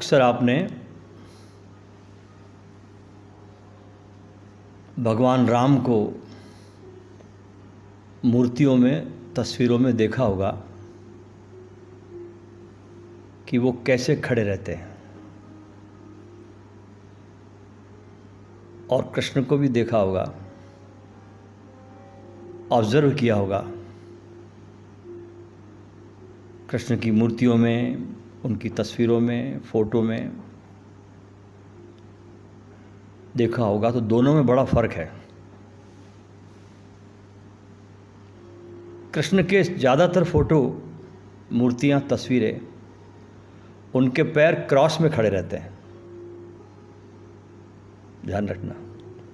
अक्सर आपने भगवान राम को मूर्तियों में, तस्वीरों में देखा होगा कि वो कैसे खड़े रहते हैं, और कृष्ण को भी देखा होगा, ऑब्जर्व किया होगा। कृष्ण की मूर्तियों में, उनकी तस्वीरों में, फ़ोटो में देखा होगा, तो दोनों में बड़ा फ़र्क है। कृष्ण के ज़्यादातर फ़ोटो, मूर्तियाँ, तस्वीरें, उनके पैर क्रॉस में खड़े रहते हैं। ध्यान रखना,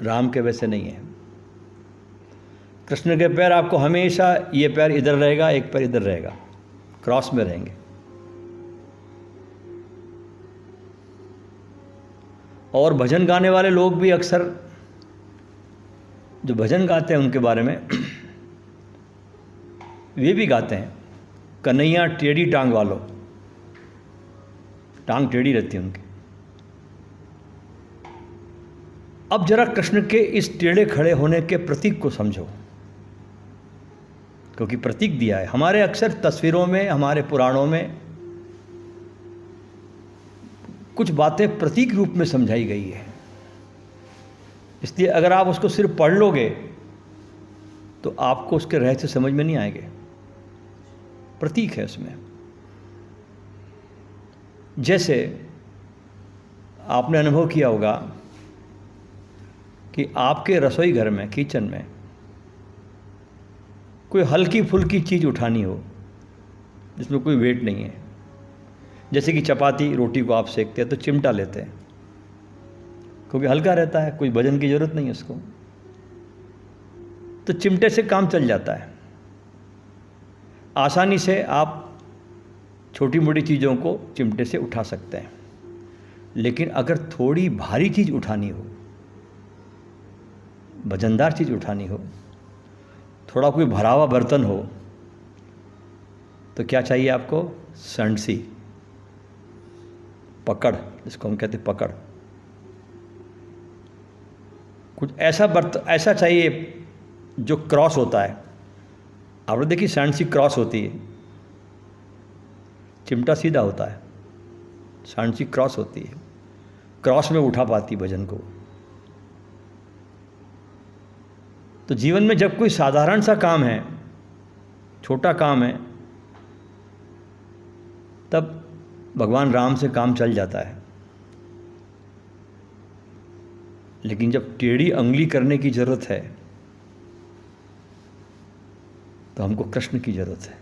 राम के वैसे नहीं है। कृष्ण के पैर आपको हमेशा, ये पैर इधर रहेगा, एक पैर इधर रहेगा, क्रॉस में रहेंगे। और भजन गाने वाले लोग भी अक्सर जो भजन गाते हैं उनके बारे में वे भी गाते हैं, कन्हैया टेढ़ी टांग वालों, टांग टेढ़ी रहती है उनकी। अब जरा कृष्ण के इस टेढ़े खड़े होने के प्रतीक को समझो, क्योंकि प्रतीक दिया है। हमारे अक्सर तस्वीरों में, हमारे पुराणों में कुछ बातें प्रतीक रूप में समझाई गई है, इसलिए अगर आप उसको सिर्फ पढ़ लोगे तो आपको उसके रहस्य समझ में नहीं आएंगे। प्रतीक है उसमें। जैसे आपने अनुभव किया होगा कि आपके रसोई घर में, किचन में कोई हल्की फुल्की चीज़ उठानी हो जिसमें कोई वेट नहीं है, जैसे कि चपाती रोटी को आप सेकते हैं तो चिमटा लेते हैं क्योंकि हल्का रहता है, कोई वजन की ज़रूरत नहीं है उसको, तो चिमटे से काम चल जाता है। आसानी से आप छोटी मोटी चीज़ों को चिमटे से उठा सकते हैं। लेकिन अगर थोड़ी भारी चीज़ उठानी हो, वजनदार चीज़ उठानी हो, थोड़ा कोई भरा हुआ बर्तन हो, तो क्या चाहिए आपको? संडसी, पकड़, जिसको हम कहते हैं पकड़। कुछ ऐसा ऐसा चाहिए जो क्रॉस होता है। आपने देखी सांडसी क्रॉस होती है, चिमटा सीधा होता है, सांडसी क्रॉस होती है, क्रॉस में उठा पाती वजन को। तो जीवन में जब कोई साधारण सा काम है, छोटा काम है, तब भगवान राम से काम चल जाता है। लेकिन जब टेढ़ी अंगुली करने की ज़रूरत है तो हमको कृष्ण की ज़रूरत है।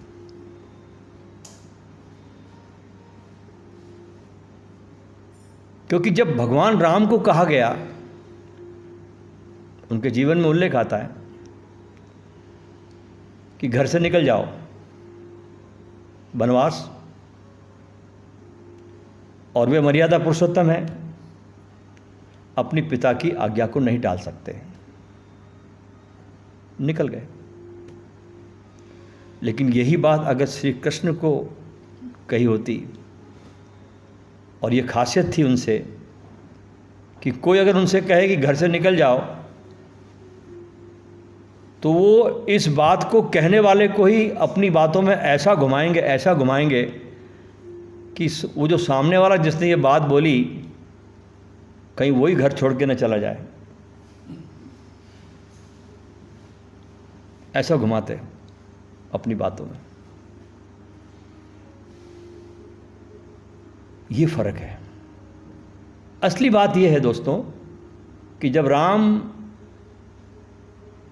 क्योंकि जब भगवान राम को कहा गया, उनके जीवन में उल्लेख आता है कि घर से निकल जाओ, वनवास, और वे मर्यादा पुरुषोत्तम है, अपनी पिता की आज्ञा को नहीं टाल सकते, निकल गए। लेकिन यही बात अगर श्री कृष्ण को कही होती, और ये खासियत थी उनसे कि कोई अगर उनसे कहे कि घर से निकल जाओ, तो वो इस बात को कहने वाले को ही अपनी बातों में ऐसा घुमाएंगे कि वो जो सामने वाला जिसने ये बात बोली, कहीं वही घर छोड़ के न चला जाए, ऐसा घुमाते अपनी बातों में। ये फर्क है। असली बात यह है दोस्तों कि जब राम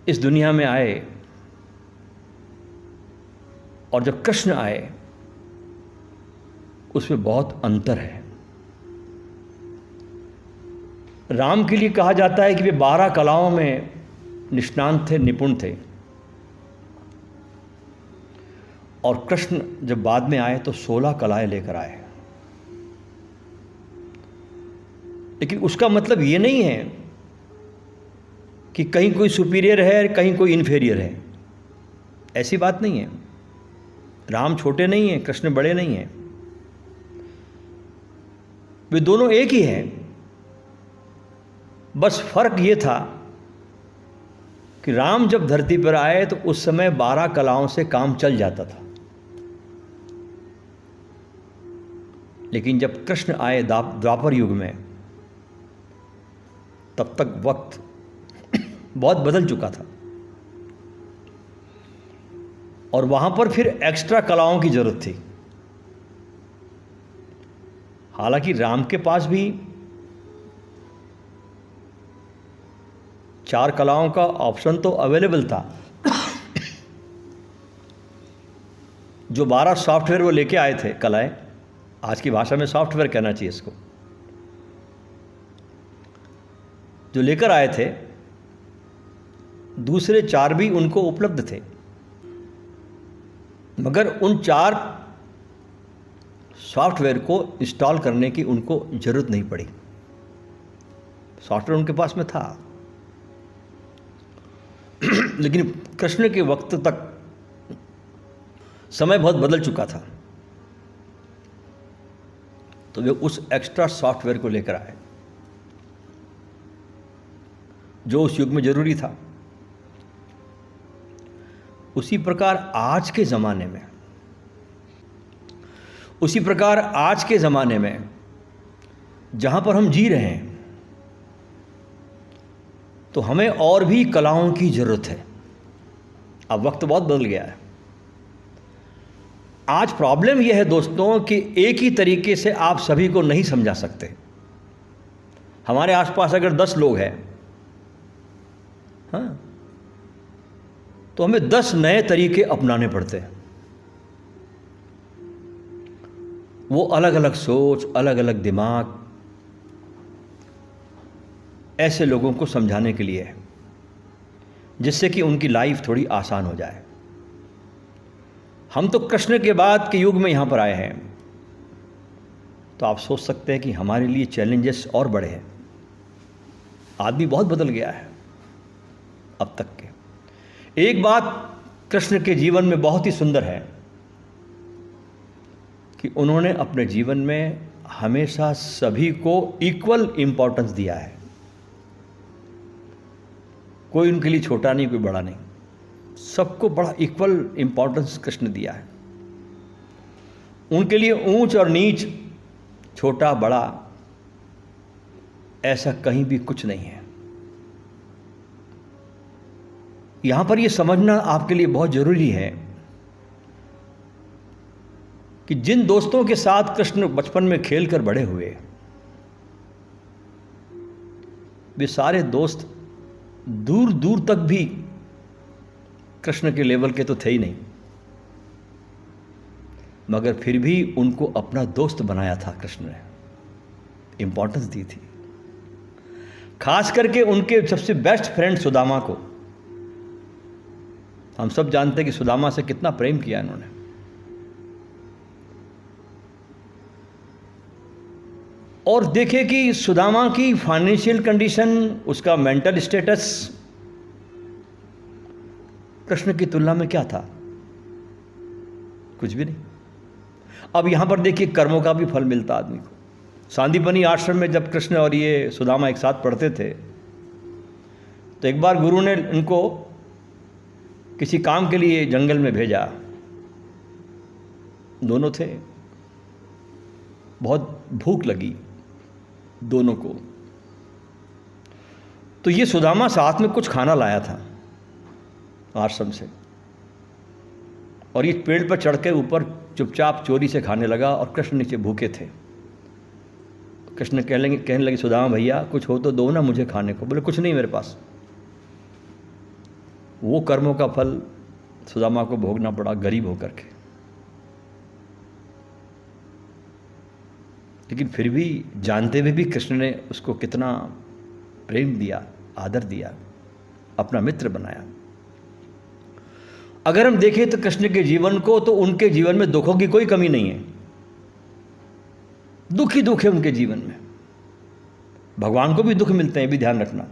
इस दुनिया में आए और जब कृष्ण आए, उसमें बहुत अंतर है। राम के लिए कहा जाता है कि वे 12 कलाओं में निष्णात थे, निपुण थे, और कृष्ण जब बाद में आए तो 16 कलाएं लेकर आए। लेकिन उसका मतलब ये नहीं है कि कहीं कोई सुपीरियर है, कहीं कोई इन्फीरियर है, ऐसी बात नहीं है। राम छोटे नहीं हैं, कृष्ण बड़े नहीं हैं। वे दोनों एक ही हैं, बस फर्क ये था कि राम जब धरती पर आए तो उस समय 12 कलाओं से काम चल जाता था, लेकिन जब कृष्ण आए द्वापर युग में, तब तक वक्त बहुत बदल चुका था और वहां पर फिर एक्स्ट्रा कलाओं की जरूरत थी। हालांकि राम के पास भी 4 कलाओं का ऑप्शन तो अवेलेबल था। जो 12 सॉफ्टवेयर वो लेके आए थे, कलाएं, आज की भाषा में सॉफ्टवेयर कहना चाहिए इसको, जो लेकर आए थे, दूसरे 4 भी उनको उपलब्ध थे, मगर उन 4 सॉफ्टवेयर को इंस्टॉल करने की उनको जरूरत नहीं पड़ी। सॉफ्टवेयर उनके पास में था, लेकिन कृष्ण के वक्त तक समय बहुत बदल चुका था, तो वे उस एक्स्ट्रा सॉफ्टवेयर को लेकर आए जो उस युग में जरूरी था। उसी प्रकार आज के ज़माने में जहाँ पर हम जी रहे हैं, तो हमें और भी कलाओं की ज़रूरत है। अब वक्त बहुत बदल गया है। आज प्रॉब्लम यह है दोस्तों कि एक ही तरीके से आप सभी को नहीं समझा सकते। हमारे आसपास अगर 10 लोग हैं, हाँ, तो हमें 10 नए तरीके अपनाने पड़ते हैं। वो अलग अलग सोच, अलग अलग दिमाग ऐसे लोगों को समझाने के लिए है, जिससे कि उनकी लाइफ थोड़ी आसान हो जाए। हम तो कृष्ण के बाद के युग में यहाँ पर आए हैं, तो आप सोच सकते हैं कि हमारे लिए चैलेंजेस और बड़े हैं। आदमी बहुत बदल गया है अब तक के। एक बात कृष्ण के जीवन में बहुत ही सुंदर है कि उन्होंने अपने जीवन में हमेशा सभी को इक्वल इंपॉर्टेंस दिया है। कोई उनके लिए छोटा नहीं, कोई बड़ा नहीं, सबको बड़ा इक्वल इंपॉर्टेंस कृष्ण दिया है। उनके लिए ऊंच और नीच, छोटा बड़ा, ऐसा कहीं भी कुछ नहीं है। यहां पर यह समझना आपके लिए बहुत जरूरी है कि जिन दोस्तों के साथ कृष्ण बचपन में खेलकर बड़े हुए, वे सारे दोस्त दूर दूर तक भी कृष्ण के लेवल के तो थे ही नहीं, मगर फिर भी उनको अपना दोस्त बनाया था। कृष्ण ने इंपॉर्टेंस दी थी, खास करके उनके सबसे बेस्ट फ्रेंड सुदामा को। हम सब जानते हैं कि सुदामा से कितना प्रेम किया इन्होंने। और देखे कि सुदामा की फाइनेंशियल कंडीशन, उसका मेंटल स्टेटस कृष्ण की तुलना में क्या था? कुछ भी नहीं। अब यहां पर देखिए, कर्मों का भी फल मिलता आदमी को। सांदीपनी आश्रम में जब कृष्ण और ये सुदामा एक साथ पढ़ते थे, तो एक बार गुरु ने इनको किसी काम के लिए जंगल में भेजा। दोनों थे, बहुत भूख लगी दोनों को, तो ये सुदामा साथ में कुछ खाना लाया था आश्रम से, और ये पेड़ पर चढ़ के ऊपर चुपचाप चोरी से खाने लगा, और कृष्ण नीचे भूखे थे। कृष्ण कहने लगे, सुदामा भैया कुछ हो तो दो ना मुझे खाने को। बोले कुछ नहीं मेरे पास। वो कर्मों का फल सुदामा को भोगना पड़ा, गरीब होकर के। लेकिन फिर भी जानते हुए भी कृष्ण ने उसको कितना प्रेम दिया, आदर दिया, अपना मित्र बनाया। अगर हम देखें तो कृष्ण के जीवन को, तो उनके जीवन में दुखों की कोई कमी नहीं है। दुख ही दुख है उनके जीवन में। भगवान को भी दुख मिलते हैं, भी ध्यान रखना।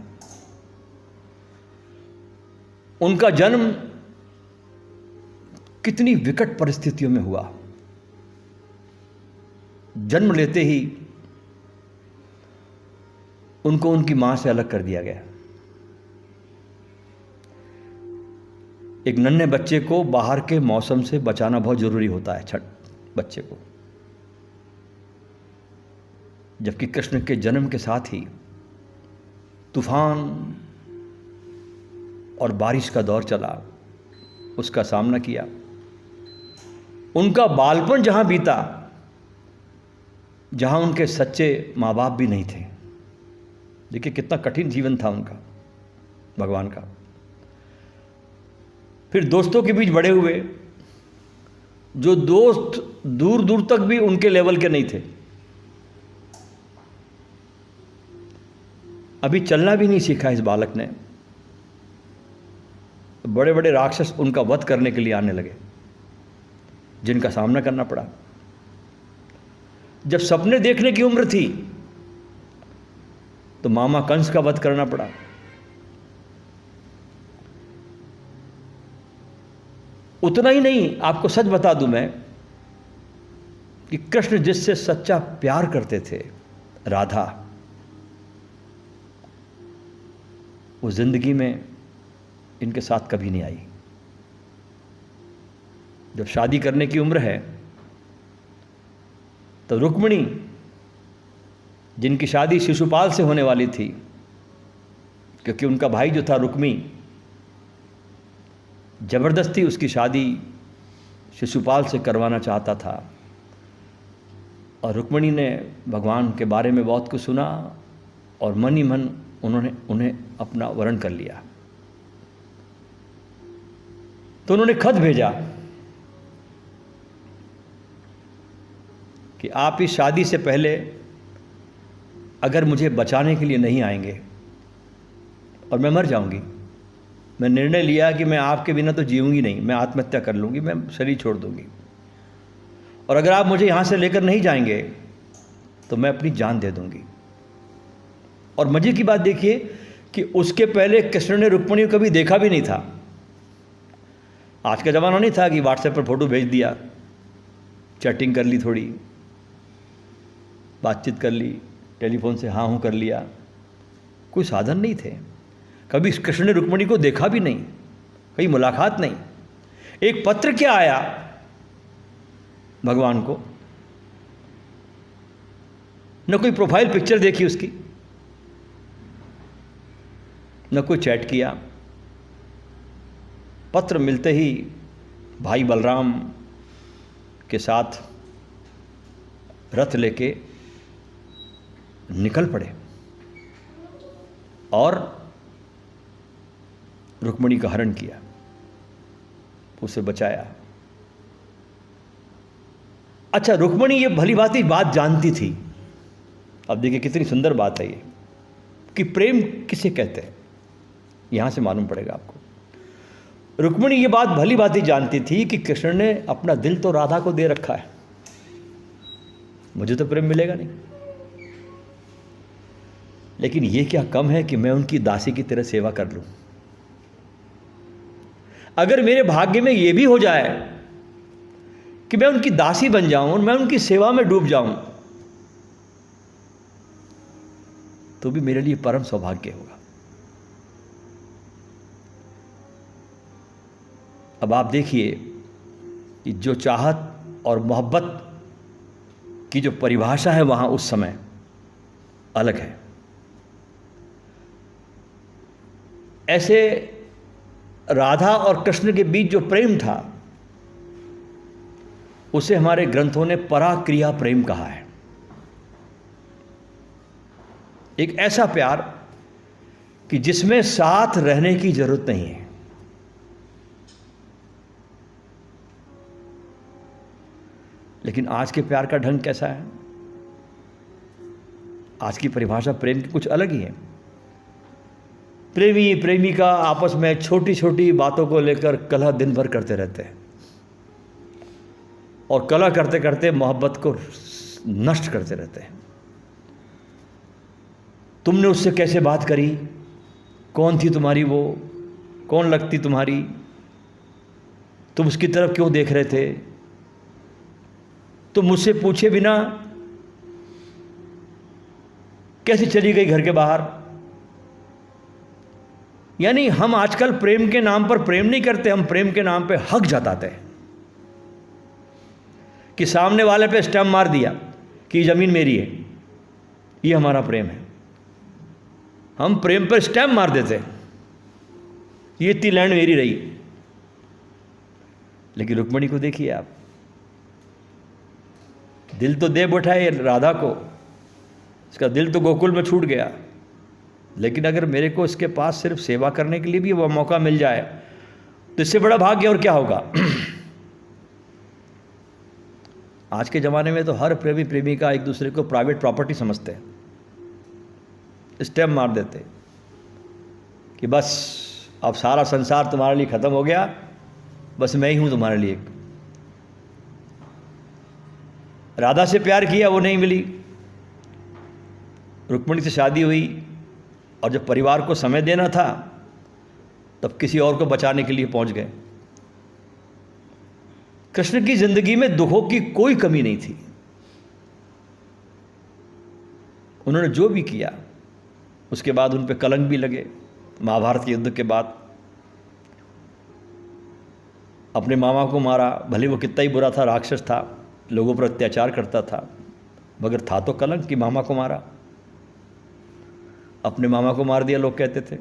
उनका जन्म कितनी विकट परिस्थितियों में हुआ। जन्म लेते ही उनको उनकी मां से अलग कर दिया गया। एक नन्हे बच्चे को बाहर के मौसम से बचाना बहुत जरूरी होता है, बच्चे को, जबकि कृष्ण के जन्म के साथ ही तूफान और बारिश का दौर चला, उसका सामना किया। उनका बालपन जहां बीता, जहां उनके सच्चे माँ बाप भी नहीं थे। देखिए कितना कठिन जीवन था उनका, भगवान का। फिर दोस्तों के बीच बड़े हुए, जो दोस्त दूर दूर तक भी उनके लेवल के नहीं थे। अभी चलना भी नहीं सीखा इस बालक ने, बड़े बड़े राक्षस उनका वध करने के लिए आने लगे, जिनका सामना करना पड़ा। जब सपने देखने की उम्र थी तो मामा कंस का वध करना पड़ा। उतना ही नहीं, आपको सच बता दूं मैं कि कृष्ण जिससे सच्चा प्यार करते थे, राधा, वो जिंदगी में इनके साथ कभी नहीं आई। जब शादी करने की उम्र है तो रुक्मिणी, जिनकी शादी शिशुपाल से होने वाली थी, क्योंकि उनका भाई जो था रुक्मी, जबरदस्ती उसकी शादी शिशुपाल से करवाना चाहता था। और रुक्मिणी ने भगवान के बारे में बहुत कुछ सुना और मन ही मन उन्होंने उन्हें अपना वरण कर लिया। तो उन्होंने खत भेजा कि आप इस शादी से पहले अगर मुझे बचाने के लिए नहीं आएंगे और मैं मर जाऊंगी, मैं निर्णय लिया कि मैं आपके बिना तो जीऊंगी नहीं, मैं आत्महत्या कर लूंगी, मैं शरीर छोड़ दूंगी। और अगर आप मुझे यहाँ से लेकर नहीं जाएंगे तो मैं अपनी जान दे दूंगी। और मजे की बात देखिए कि उसके पहले कृष्ण ने रुक्मिणी को कभी देखा भी नहीं था। आज का ज़माना नहीं था कि व्हाट्सएप पर फोटो भेज दिया, चैटिंग कर ली, थोड़ी बातचीत कर ली, टेलीफोन से हाँ हूँ कर लिया, कोई साधन नहीं थे। कभी कृष्ण ने रुक्मिणी को देखा भी नहीं, कहीं मुलाकात नहीं। एक पत्र क्या आया भगवान को, न कोई प्रोफाइल पिक्चर देखी उसकी, न कोई चैट किया। पत्र मिलते ही भाई बलराम के साथ रथ लेके निकल पड़े और रुक्मिणी का हरण किया, उसे बचाया। अच्छा, रुक्मिणी ये भली भांति बात जानती थी। अब देखिए कितनी सुंदर बात है ये, कि प्रेम किसे कहते हैं, यहां से मालूम पड़ेगा आपको। रुक्मिणी ये बात भली भांति जानती थी कि कृष्ण ने अपना दिल तो राधा को दे रखा है, मुझे तो प्रेम मिलेगा नहीं। लेकिन ये क्या कम है कि मैं उनकी दासी की तरह सेवा कर लूं। अगर मेरे भाग्य में ये भी हो जाए कि मैं उनकी दासी बन जाऊं, मैं उनकी सेवा में डूब जाऊं, तो भी मेरे लिए परम सौभाग्य होगा। अब आप देखिए कि जो चाहत और मोहब्बत की जो परिभाषा है वहां उस समय अलग है। ऐसे राधा और कृष्ण के बीच जो प्रेम था उसे हमारे ग्रंथों ने पराक्रिया प्रेम कहा है। एक ऐसा प्यार कि जिसमें साथ रहने की जरूरत नहीं है। लेकिन आज के प्यार का ढंग कैसा है? आज की परिभाषा प्रेम की कुछ अलग ही है। प्रेमी प्रेमिका आपस में छोटी छोटी बातों को लेकर कलह दिन भर करते रहते हैं और कलह करते करते मोहब्बत को नष्ट करते रहते हैं। तुमने उससे कैसे बात करी, कौन थी तुम्हारी वो, कौन लगती तुम्हारी, तुम उसकी तरफ क्यों देख रहे थे, तुम मुझसे पूछे बिना कैसे चली गई घर के बाहर। यानी हम आजकल प्रेम के नाम पर प्रेम नहीं करते, हम प्रेम के नाम पे हक जताते हैं कि सामने वाले पे स्टैम्प मार दिया कि ज़मीन मेरी है, ये हमारा प्रेम है। हम प्रेम पर स्टैम्प मार देते हैं, ये इतनी लैंड मेरी रही। लेकिन रुक्मिणी को देखिए आप, दिल तो दे बैठाए राधा को, इसका दिल तो गोकुल में छूट गया, लेकिन अगर मेरे को इसके पास सिर्फ सेवा करने के लिए भी वह मौका मिल जाए तो इससे बड़ा भाग्य और क्या होगा। आज के ज़माने में तो हर प्रेमी प्रेमिका एक दूसरे को प्राइवेट प्रॉपर्टी समझते हैं, स्टैम्प मार देते कि बस अब सारा संसार तुम्हारे लिए ख़त्म हो गया, बस मैं ही हूँ तुम्हारे लिए। राधा से प्यार किया, वो नहीं मिली, रुक्मिणी से शादी हुई, और जब परिवार को समय देना था तब किसी और को बचाने के लिए पहुंच गए। कृष्ण की जिंदगी में दुखों की कोई कमी नहीं थी। उन्होंने जो भी किया उसके बाद उन पे कलंक भी लगे। महाभारत के युद्ध के बाद अपने मामा को मारा, भले वो कितना ही बुरा था, राक्षस था, लोगों पर अत्याचार करता था, मगर था तो कलंक कि मामा को मारा। अपने मामा को मार दिया, लोग कहते थे।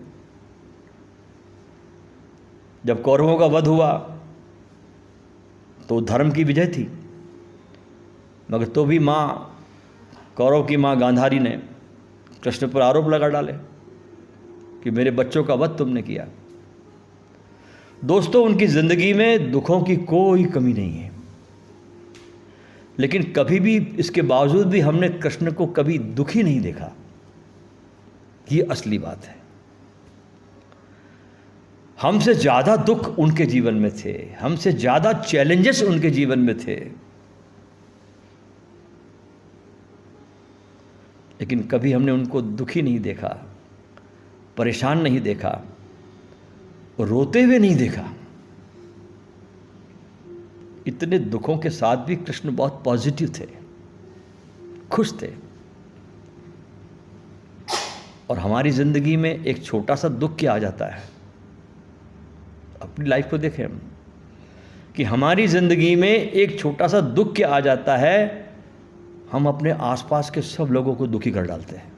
जब कौरवों का वध हुआ तो धर्म की विजय थी, मगर तो भी माँ, कौरव की माँ गांधारी ने कृष्ण पर आरोप लगा डाले कि मेरे बच्चों का वध तुमने किया। दोस्तों, उनकी ज़िंदगी में दुखों की कोई कमी नहीं है, लेकिन कभी भी इसके बावजूद भी हमने कृष्ण को कभी दुखी नहीं देखा। ये असली बात है। हमसे ज़्यादा दुख उनके जीवन में थे, हमसे ज़्यादा चैलेंजेस उनके जीवन में थे, लेकिन कभी हमने उनको दुखी नहीं देखा, परेशान नहीं देखा, रोते हुए नहीं देखा। इतने दुखों के साथ भी कृष्ण बहुत पॉजिटिव थे, खुश थे। और हमारी ज़िंदगी में एक छोटा सा दुख क्या आ जाता है, अपनी लाइफ को देखें हम, कि हमारी ज़िंदगी में एक छोटा सा दुख क्या आ जाता है, हम अपने आसपास के सब लोगों को दुखी कर डालते हैं।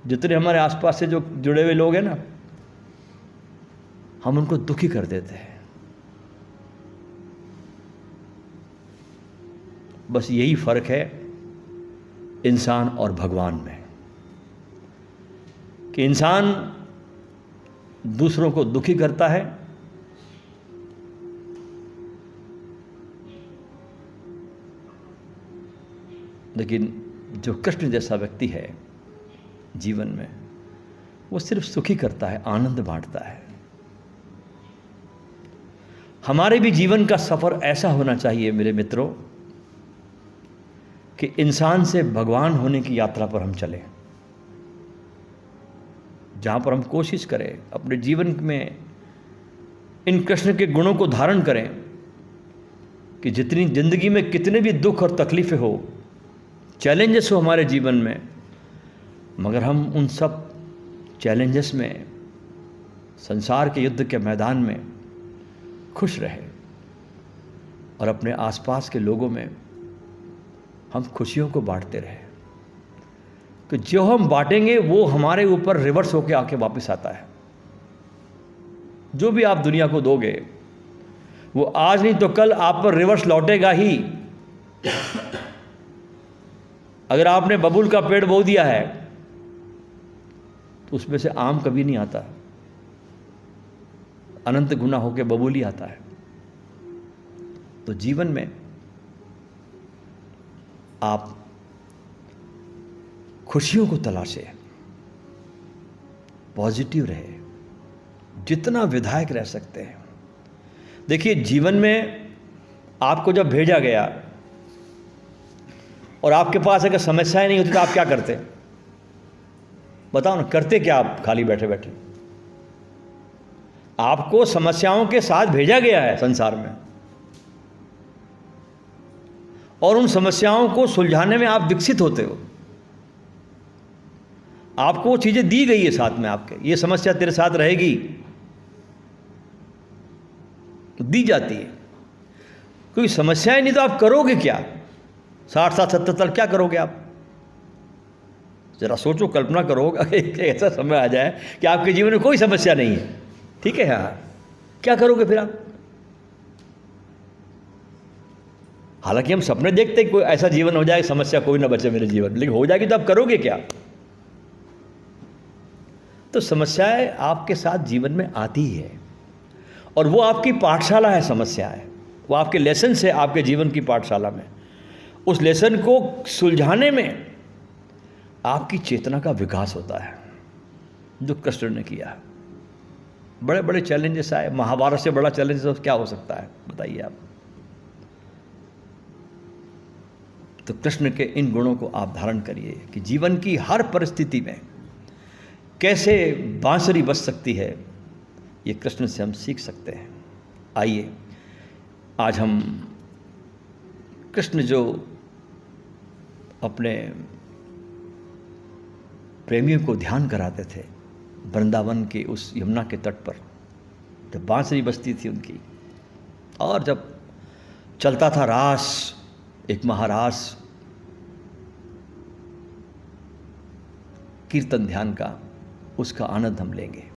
जितने हमारे आसपास से जो जुड़े हुए लोग हैं ना, हम उनको दुखी कर देते हैं। बस यही फ़र्क है इंसान और भगवान में, कि इंसान दूसरों को दुखी करता है, लेकिन जो कृष्ण जैसा व्यक्ति है जीवन में, वो सिर्फ सुखी करता है, आनंद बांटता है। हमारे भी जीवन का सफ़र ऐसा होना चाहिए मेरे मित्रों, कि इंसान से भगवान होने की यात्रा पर हम चलें, जहाँ पर हम कोशिश करें अपने जीवन में इन कृष्ण के गुणों को धारण करें, कि जितनी ज़िंदगी में कितने भी दुख और तकलीफ़ें हो, चैलेंजेस हो हमारे जीवन में, मगर हम उन सब चैलेंजेस में, संसार के युद्ध के मैदान में खुश रहें, और अपने आसपास के लोगों में हम खुशियों को बांटते रहें। कि जो हम बांटेंगे वो हमारे ऊपर रिवर्स होकर आके वापस आता है। जो भी आप दुनिया को दोगे वो आज नहीं तो कल आप पर रिवर्स लौटेगा ही। अगर आपने बबूल का पेड़ बो दिया है तो उसमें से आम कभी नहीं आता, अनंत गुना होकर बबूल ही आता है। तो जीवन में आप खुशियों को तलाशें, पॉजिटिव रहे, जितना विधायक रह सकते हैं। देखिए, जीवन में आपको जब भेजा गया और आपके पास अगर समस्याएं नहीं होती तो आप क्या करते? बताओ ना, करते क्या आप खाली बैठे बैठे? आपको समस्याओं के साथ भेजा गया है संसार में, और उन समस्याओं को सुलझाने में आप विकसित होते हो। आपको वो चीज़ें दी गई है साथ में, आपके ये समस्या तेरे साथ रहेगी, दी जाती है। क्योंकि समस्याएं नहीं तो आप करोगे क्या? 60 साल 70 साल क्या करोगे आप? जरा सोचो, कल्पना करो एक ऐसा समय आ जाए कि आपके जीवन में कोई समस्या नहीं है, ठीक है, हाँ, क्या करोगे फिर आप? हालांकि हम सपने देखते हैं कोई ऐसा जीवन हो जाए, समस्या कोई ना बचे मेरे जीवन में, लेकिन हो जाएगी तो आप करोगे क्या? तो समस्याएं आपके साथ जीवन में आती है, और वो आपकी पाठशाला है। समस्याएं वो आपके लेसन है, आपके जीवन की पाठशाला में। उस लेसन को सुलझाने में आपकी चेतना का विकास होता है, जो कृष्ण ने किया है। बड़े बड़े चैलेंजेस आए, महाभारत से बड़ा चैलेंज क्या हो सकता है बताइए आप? तो कृष्ण के इन गुणों को आप धारण करिए कि जीवन की हर परिस्थिति में कैसे बांसुरी बज सकती है, ये कृष्ण से हम सीख सकते हैं। आइए आज हम कृष्ण जो अपने प्रेमियों को ध्यान कराते थे वृंदावन के उस यमुना के तट पर, जब बांसुरी बजती थी उनकी, और जब चलता था रास, एक महारास कीर्तन ध्यान का, उसका आनंद हम लेंगे।